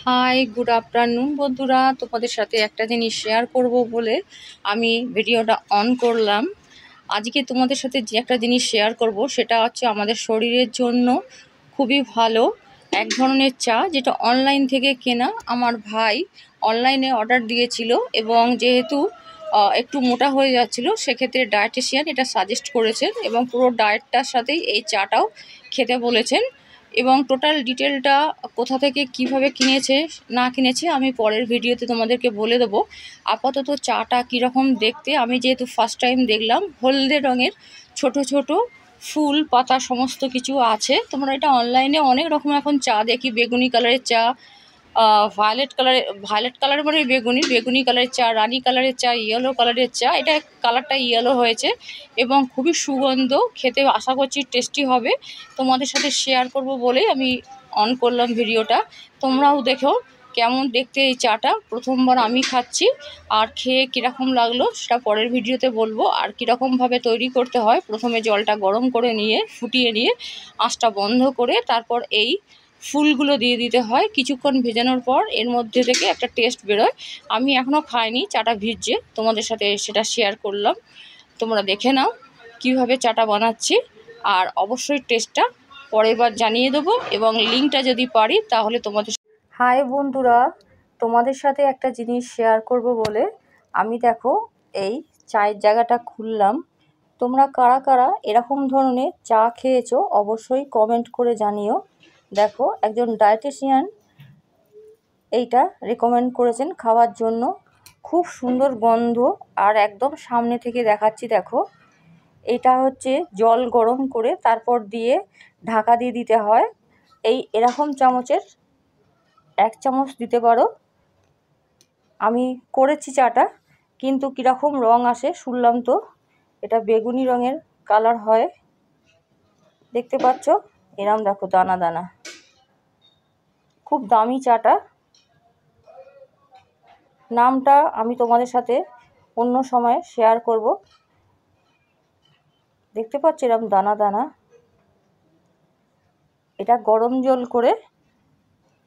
High, good afternoon বন্ধুরা। তোমাদের সাথে একটা জিনিস শেয়ার করব বলে আমি ভিডিওটা অন করলাম। আজকে তোমাদের সাথে যে একটা জিনিস শেয়ার করব সেটা হচ্ছে আমাদের শরীরের জন্য খুবই ভালো এক ধরনের চা, যেটা অনলাইন থেকে কেনা। আমার ভাই অনলাইনে অর্ডার দিয়েছিল এবং যেহেতু একটু মোটা হয়ে যাচ্ছিল, সেক্ষেত্রে ডায়েটিশিয়ান এটা সাজেস্ট করেছেন এবং পুরো ডায়েটটার সাথেই এই চাটাও খেতে বলেছেন। এবং টোটাল ডিটেলটা কোথা থেকে কিভাবে কিনেছে না কিনেছে আমি পরের ভিডিওতে তোমাদেরকে বলে দেবো। আপাতত চাটা কীরকম দেখতে, আমি যেহেতু ফার্স্ট টাইম দেখলাম, হলদে রঙের ছোট ছোট ফুল পাতা সমস্ত কিছু আছে। তোমরা এটা অনলাইনে অনেক রকম এখন চা দেখি, বেগুনি কালারের চা, ভায়োলেট কালার মানে বেগুনি কালারের চা, রানি কালারের চা, ইয়েলো কালারের চা। এটা কালারটা ইয়েলো হয়েছে এবং খুবই সুগন্ধ, খেতে আশা করছি টেস্টি হবে। তোমাদের সাথে শেয়ার করব বলেই আমি অন করলাম ভিডিওটা। তোমরাও দেখো কেমন দেখতে এই চাটা। প্রথমবার আমি খাচ্ছি, আর খেয়ে কীরকম লাগলো সেটা পরের ভিডিওতে বলবো। আর কীরকমভাবে তৈরি করতে হয়, প্রথমে জলটা গরম করে নিয়ে ফুটিয়ে নিয়ে আঁচটা বন্ধ করে তারপর এই ফুলগুলো দিয়ে দিতে হয়। কিছুক্ষণ ভেজানোর পর এর মধ্যে থেকে একটা টেস্ট বেরোয়। আমি এখনও খাইনি, চাটা ভিজছে, তোমাদের সাথে সেটা শেয়ার করলাম। তোমরা দেখে নাও কিভাবে চাটা বানাচ্ছি, আর অবশ্যই টেস্টটা পরের বার জানিয়ে দেবো এবং লিঙ্কটা যদি পারি তাহলে তোমাদের। হাই বন্ধুরা, তোমাদের সাথে একটা জিনিস শেয়ার করব বলে আমি দেখো এই চায়ের জায়গাটা খুললাম। তোমরা কারা কারা এরকম ধরনের চা খেয়েছো অবশ্যই কমেন্ট করে জানিও। দেখো একজন ডায়েটিশিয়ান এইটা রেকমেন্ড করেছেন খাওয়ার জন্য। খুব সুন্দর গন্ধ, আর একদম সামনে থেকে দেখাচ্ছি। দেখো এটা হচ্ছে জল গরম করে তারপর দিয়ে ঢাকা দিয়ে দিতে হয়। এরকম চামচের 1 চামচ দিতে পারো। আমি করেছি চাটা, কিন্তু কীরকম রং আসে শুনলাম তো। এটা বেগুনি রঙের কালার হয়, দেখতে পাচ্ছ এরম দেখো দানা দানা। খুব দামি চাটা। নামটা আমি তোমাদের সাথে অন্য সময় শেয়ার করব। দেখতে পাচ্ছ এরম দানা দানা। এটা গরম জল করে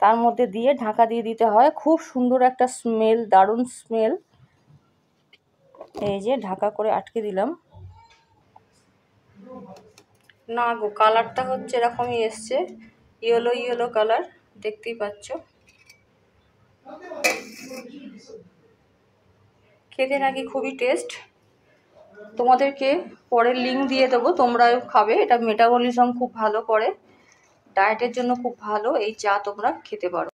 তার মধ্যে দিয়ে ঢাকা দিয়ে দিতে হয়। খুব সুন্দর একটা স্মেল, দারুণ স্মেল। এই যে ঢাকা করে আটকে দিলাম। না গো, কালারটা হচ্ছে এরকমই এসছে, ইয়েলো ইয়েলো কালার, দেখতেই পাচ্ছ। খেতে নাকি খুবই টেস্ট। তোমাদেরকে পরের লিঙ্ক দিয়ে দেবো, তোমরাও খাবে। এটা মেটাবলিজম খুব ভালো করে, ডায়েটের জন্য খুব ভালো এই চা, তোমরা খেতে পারো।